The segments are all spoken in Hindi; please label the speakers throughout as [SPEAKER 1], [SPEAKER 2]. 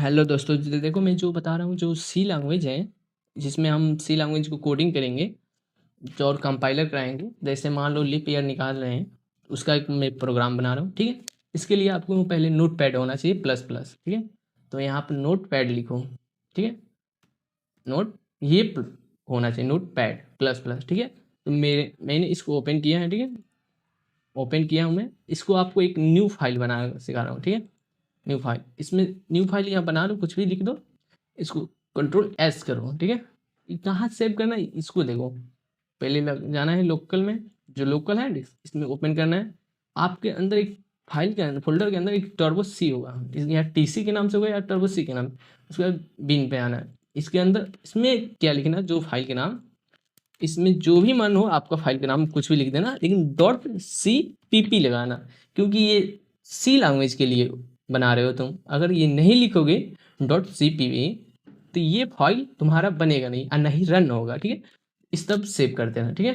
[SPEAKER 1] हेलो दोस्तों, देखो मैं जो बता रहा हूँ, जो सी लैंग्वेज है, जिसमें हम सी लैंग्वेज को कोडिंग करेंगे जो और कंपाइलर कराएंगे। जैसे मान लो लीप ईयर निकाल रहे हैं, उसका एक मैं प्रोग्राम बना रहा हूँ। ठीक है, इसके लिए आपको पहले नोट पैड होना चाहिए प्लस प्लस। ठीक है, तो यहाँ पर नोट पैड लिखो। ठीक है, नोट ये होना चाहिए नोट पैड प्लस प्लस। ठीक है, तो मैंने इसको ओपन किया है। ठीक है, ओपन किया हूँ मैं इसको। आपको एक न्यू फाइल बनाना सिखा रहा हूँ। ठीक है, न्यू फाइल, इसमें न्यू फाइल यहाँ बना लो, कुछ भी लिख दो। इसको कंट्रोल एस करो। ठीक है, कहाँ सेव करना है इसको देखो। पहले जाना है लोकल में, जो लोकल है इसमें ओपन करना है। आपके अंदर एक फाइल के अंदर, फोल्डर के अंदर एक टर्बो सी होगा, यहाँ टीसी के नाम से होगा या टर्बो सी के नाम। उसके बाद बिन पे आना है। इसके अंदर इसमें क्या लिखना, जो फाइल के नाम, इसमें जो भी मन हो आपका फाइल का नाम कुछ भी लिख देना, लेकिन डॉट सी पी पी लगाना, क्योंकि ये सी लैंग्वेज के लिए बना रहे हो तुम। अगर ये नहीं लिखोगे डॉट सी पी पी, तो ये फाइल तुम्हारा बनेगा नहीं और नहीं रन होगा। ठीक है, इस तब सेव कर देना। ठीक है,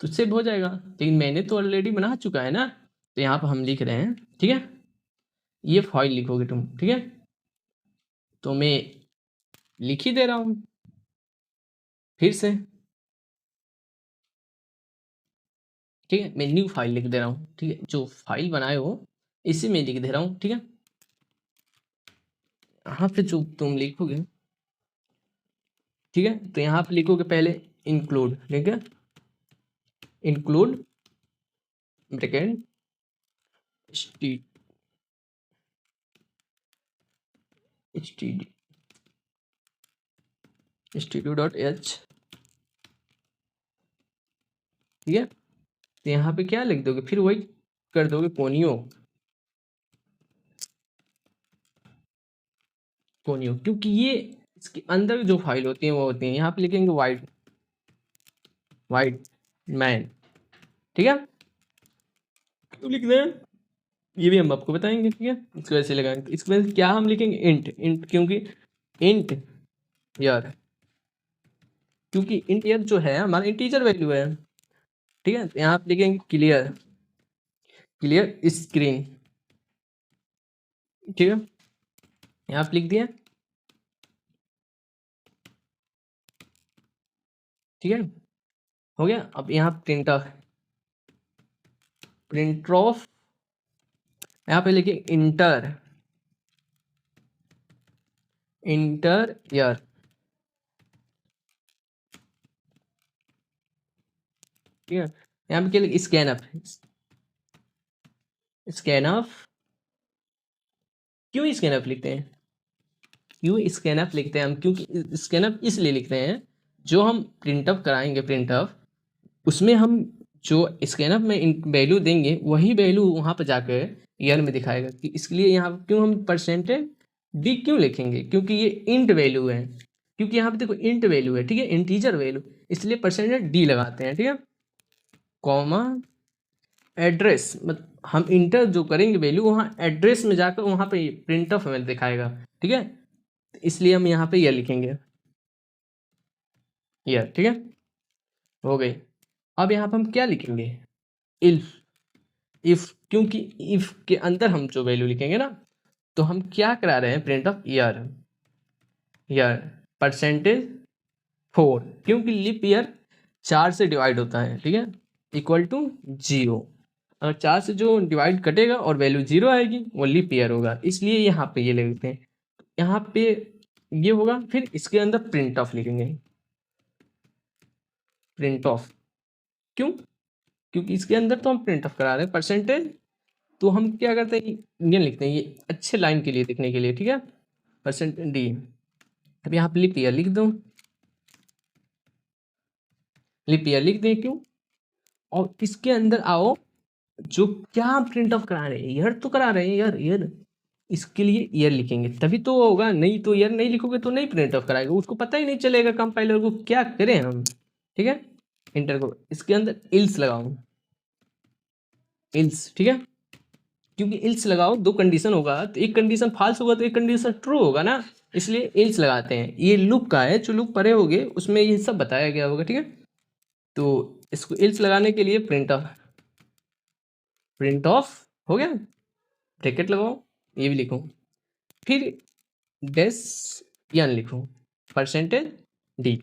[SPEAKER 1] तो सेव हो जाएगा, लेकिन मैंने तो ऑलरेडी बना चुका है ना, तो यहाँ पर हम लिख रहे हैं। ठीक है, ये फाइल लिखोगे तुम। ठीक है, तो मैं लिख ही दे रहा हूँ फिर से। ठीक है, मैं न्यू फाइल लिख दे रहा हूँ। ठीक है, जो फाइल बनाए हो इसी में लिख दे रहा हूँ। ठीक है, यहाँ पे जो तुम लिखोगे, ठीक है, तो यहाँ पे लिखोगे पहले इंक्लूड। ठीक है, इंक्लूड ब्रैकेट std.h। ठीक है, तो यहाँ पे क्या लिख दोगे, फिर वही कर दोगे कोनियो। कोनियो, क्योंकि ये इसके अंदर जो फाइल होती है वो होती है, यहाँ पे लिखेंगे वाइट वाइट मैन। ठीक है, क्यों लिख रहे हैं ये भी हम आपको बताएंगे। ठीक है, इसको ऐसे लगाएंगे। इसके बाद क्या हम लिखेंगे, इंट। इंट क्योंकि इंट यार, क्योंकि इंट यार जो है हमारा इंटीजर वैल्यू है। ठीक है, तो यहाँ पे लिखेंगे क्लियर, क्लियर स्क्रीन। ठीक है, यहाँ पे लिख दिया। ठीक है, हो गया। अब यहाँ प्रिंट ऑफ, प्रिंट ऑफ, यहाँ पे लिखिए इंटर, इंटर ईयर। ठीक है, यहाँ पे क्या लिखे, स्कैन अप, स्कैन ऑफ। क्यों स्कैन अप लिखते हैं, क्यों स्कैन अप लिखते हैं हम, क्योंकि स्कैन अप इसलिए लिखते हैं, जो हम प्रिंट अप कराएंगे, प्रिंट अप, उसमें हम जो स्कैनअप में वैल्यू देंगे वही वैल्यू वहाँ पर जाकर ईयर में दिखाएगा। कि इसलिए यहाँ क्यों हम परसेंटेज डी क्यों लिखेंगे, क्योंकि ये इंट वैल्यू है। क्योंकि यहाँ पे देखो इंट वैल्यू है, ठीक है, इंटीजर वैल्यू, इसलिए परसेंटेज डी लगाते हैं। ठीक है, कॉमा एड्रेस, मतलब हम इंटर जो करेंगे वैल्यू, वहाँ एड्रेस में जाकर वहाँ पे प्रिंट ऑफ हमें दिखाएगा। ठीक है, इसलिए हम यहाँ पे यह लिखेंगे ईयर। ठीक है, हो गई। अब यहाँ पे हम क्या लिखेंगे, इल्फ, इफ, क्योंकि इफ के अंदर हम जो वैल्यू लिखेंगे ना, तो हम क्या करा रहे हैं, print of year, year percentage 4, क्योंकि लीप ईयर 4 से डिवाइड होता है। ठीक है, इक्वल टू 0। अगर 4 से जो डिवाइड कटेगा और वैल्यू 0 आएगी वो लीप ईयर होगा, इसलिए यहाँ पे ये लिखते हैं। यहाँ पे ये होगा, फिर इसके अंदर प्रिंट ऑफ लिखेंगे, प्रिंट ऑफ। क्यों, क्योंकि इसके अंदर तो हम प्रिंट ऑफ करा रहे हैं परसेंटेज, तो हम क्या करते हैं, इंडियन लिखते हैं, ये अच्छे लाइन के लिए दिखने के लिए। ठीक है, परसेंट डी। अब यहाँ पे लीप ईयर लिख दो, लीप ईयर लिख दें, क्यों, और इसके अंदर आओ, जो क्या प्रिंट ऑफ करा रहे हैं, ईयर तो करा रहे हैं यार, ईयर, इसके लिए ईयर लिखेंगे तभी तो होगा, नहीं तो ईयर नहीं लिखोगे तो नहीं प्रिंट ऑफ कराएगा, उसको पता ही नहीं चलेगा कंपाइलर को क्या करें हम। ठीक है, इंटर को इसके अंदर इल्स लगाओ, इल्स। ठीक है, क्योंकि इल्स लगाओ दो कंडीशन होगा, तो एक कंडीशन फॉल्स होगा तो एक कंडीशन ट्रू होगा ना, इसलिए इल्स लगाते हैं। ये लूप का है, जो लूप पढ़े होगे उसमें ये सब बताया गया होगा। ठीक है, तो इसको इल्स लगाने के लिए प्रिंट ऑफ, प्रिंट ऑफ हो गया, ब्रैकेट लगाओ, ये भी लिखो, फिर डेस यन लिखो, परसेंटेज डी,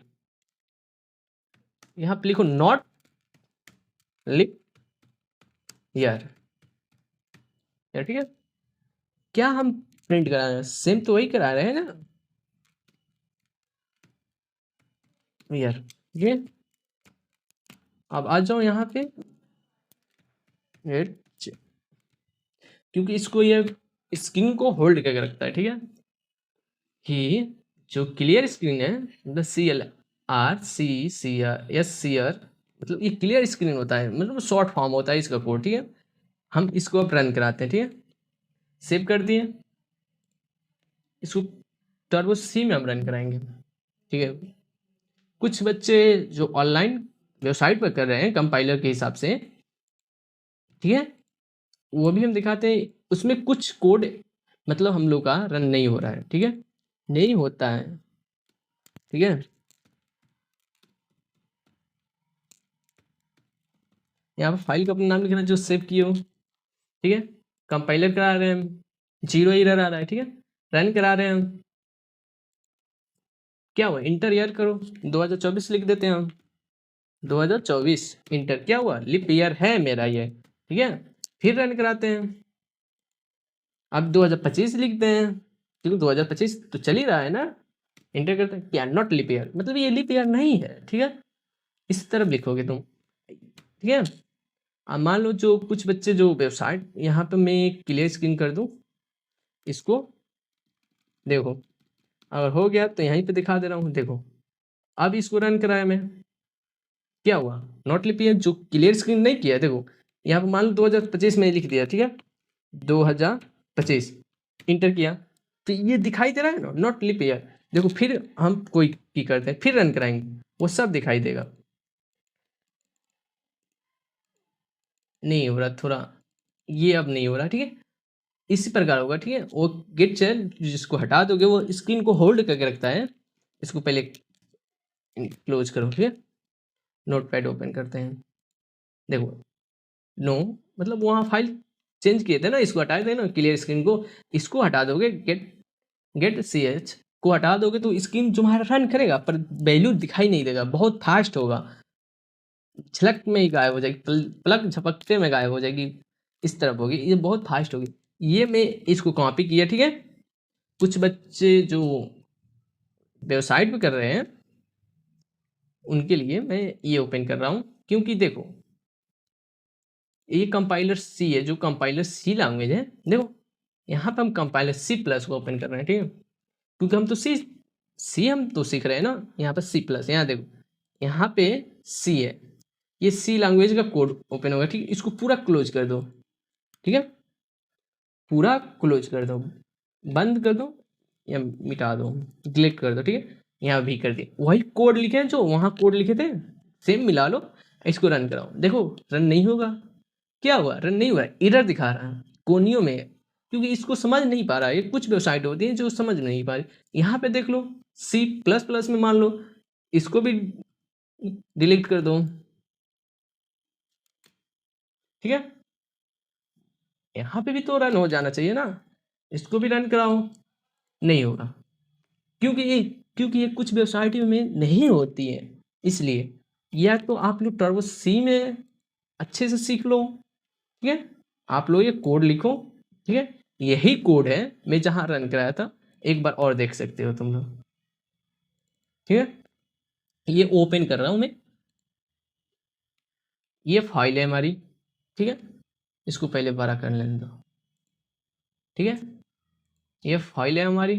[SPEAKER 1] यहाँ पे लिखो नॉट लिप ईयर, ठीक है। क्या हम प्रिंट करा रहे हैं, सेम तो वही करा रहे हैं ना ईयर, ठीक है। अब आ जाओ यहाँ पे क्योंकि इसको ये स्क्रीन को होल्ड करके रखता है, ठीक है। कि जो क्लियर स्क्रीन है, the C L R C C R S C R, मतलब ये क्लियर स्क्रीन होता है, मतलब शॉर्ट फॉर्म होता है इसका कोड, ठीक है। हम इसको अब रन कराते हैं, ठीक है। सेव कर दिए, इसको टर्बो सी में हम रन कराएंगे, ठीक है। कुछ बच्चे जो ऑनलाइन वेबसाइट पर कर रहे हैं कंपाइलर के हिसाब से, ठीक है, वो भी हम दिखाते हैं। उसमें कुछ कोड मतलब हम लोग का रन नहीं हो रहा है, ठीक है, नहीं होता है, ठीक है। यहाँ पर फाइल का अपना नाम लिखना जो सेव किए हो, ठीक है। कंपाइलर करा रहे हैं हम, 0 एरर आ रहा है, ठीक है। रन करा रहे हैं हम, क्या हुआ, इंटर ईयर करो, 2024 लिख देते हैं हम, 2024 इंटर, क्या हुआ, लिप ईयर है मेरा ये, ठीक है। फिर रन कराते हैं, अब 2025 लिखते हैं, क्योंकि 2025 तो चल ही रहा है ना। इंटर करते हैं, क्या नॉट लिप ईयर, मतलब ये लिप ईयर नहीं है, ठीक है। इस तरफ लिखोगे तुम, ठीक है। अब मान लो जो कुछ बच्चे जो वेबसाइट, यहाँ पे मैं क्लियर स्क्रीन कर दूं इसको, देखो अगर हो गया तो यहीं पे दिखा दे रहा हूँ, देखो अब इसको रन कराया मैं, क्या हुआ, नॉट लिप ईयर, जो क्लियर स्क्रीन नहीं किया, देखो यहाँ पे मान लो 2025 में लिख दिया, ठीक है, 2025 इंटर किया, तो ये दिखाई दे रहा है ना नॉट लिप ईयर। देखो फिर हम कोई की करते हैं, फिर रन कराएंगे, वो सब दिखाई देगा। नहीं हो रहा थोड़ा, ये अब नहीं हो रहा, ठीक है। इसी प्रकार होगा, ठीक है। वो गेट चेयर जिसको हटा दोगे वो स्क्रीन को होल्ड करके रखता है, इसको पहले क्लोज करो, ठीक है। नोटपैड ओपन करते हैं, देखो नो, मतलब वहाँ फाइल चेंज किए थे ना, इसको हटा देना क्लियर स्क्रीन को, इसको हटा दोगे, गेट गेट सी एच को हटा दोगे तो स्क्रीन तुम्हारा रन करेगा पर वैल्यू दिखाई नहीं देगा, बहुत फास्ट होगा, झलक में ही गायब हो जाएगी, पलक झपकते में गायब हो जाएगी, इस तरफ होगी, ये बहुत फास्ट होगी। ये मैं इसको कॉपी किया, ठीक है। कुछ बच्चे जो वेबसाइट पे कर रहे हैं उनके लिए मैं ये ओपन कर रहा हूँ, क्योंकि देखो ये कंपाइलर सी है, जो कंपाइलर सी लैंग्वेज है, देखो यहाँ पे हम कंपाइलर सी प्लस को ओपन कर रहे हैं, ठीक है। क्योंकि हम तो सी हम तो सीख रहे हैं ना, यहाँ पे सी प्लस, यहाँ देखो यहाँ पे सी है, ये सी लैंग्वेज का कोड ओपन होगा, ठीक है। इसको पूरा क्लोज कर दो, ठीक है, पूरा क्लोज कर दो, बंद कर दो या मिटा दो, डिलीट कर दो, ठीक है। यहाँ भी कर दिए, वही कोड लिखे हैं जो वहाँ कोड लिखे थे, सेम मिला लो, इसको रन कराओ, देखो रन नहीं होगा, क्या हुआ, रन नहीं हुआ, एरर दिखा रहा है कोनियों में, क्योंकि इसको समझ नहीं पा रहा है। कुछ वेबसाइट होती है जो समझ नहीं पा रही, यहाँ पे देख लो सी प्लस प्लस में मान लो इसको भी डिलीट कर दो, ठीक है। यहाँ पे भी तो रन हो जाना चाहिए ना, इसको भी रन कराओ, नहीं होगा, क्योंकि ये कुछ वेबसाइट में नहीं होती है, इसलिए या तो आप लोग टर्बो सी में अच्छे से सीख लो, ठीक है। आप लोग ये कोड लिखो, ठीक है, यही कोड है मैं जहां रन कराया था, एक बार और देख सकते हो तुम लोग, ठीक है। ये ओपन कर रहा हूं मैं, ये फाइल है हमारी, ठीक है। इसको पहले बड़ा कर लेने दो, ठीक है। ये फाइल है हमारी,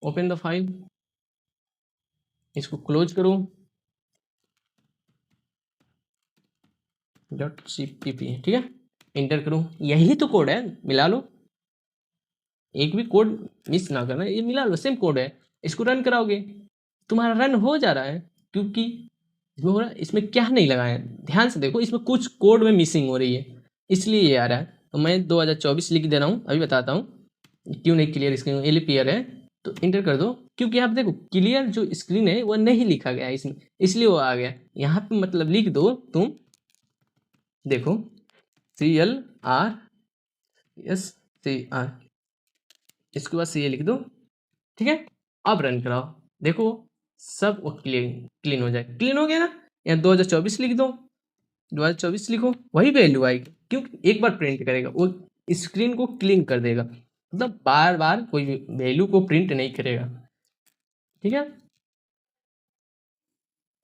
[SPEAKER 1] ओपन द फाइल, इसको क्लोज करो, .cpp, ठीक है, इंटर करो, यही तो कोड है, मिला लो, एक भी कोड मिस ना करना, ये मिला लो, सेम कोड है, इसको रन कराओगे तुम्हारा रन हो जा रहा है, क्योंकि इसमें हो रहा है, इसमें क्या नहीं लगाया है, ध्यान से देखो, इसमें कुछ कोड में मिसिंग हो रही है, इसलिए ये आ रहा है। तो मैं 2024 लिख दे रहा हूँ, अभी बताता हूँ क्यों नहीं क्लियर स्क्रीन, एल क्लियर है तो इंटर कर दो, क्योंकि आप देखो क्लियर जो स्क्रीन है वो नहीं लिखा गया है इसमें, इसलिए वो आ गया। यहाँ पे मतलब लिख दो तुम, देखो CLRSCR, इसके बाद से ये लिख दो, ठीक है। अब रन कराओ, देखो सब वो क्लीन हो जाए। क्लीन हो गया ना, यहाँ 2024 लिख दो, 2024 लिखो, वही वैल्यू आएगी, क्योंकि एक बार प्रिंट करेगा वो स्क्रीन को क्लीन कर देगा, मतलब बार बार कोई वैल्यू को प्रिंट नहीं करेगा, ठीक है।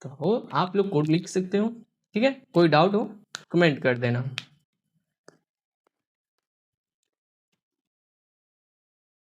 [SPEAKER 1] तो हो आप लोग कोड लिख सकते हो, ठीक है। कोई डाउट हो कमेंट कर देना।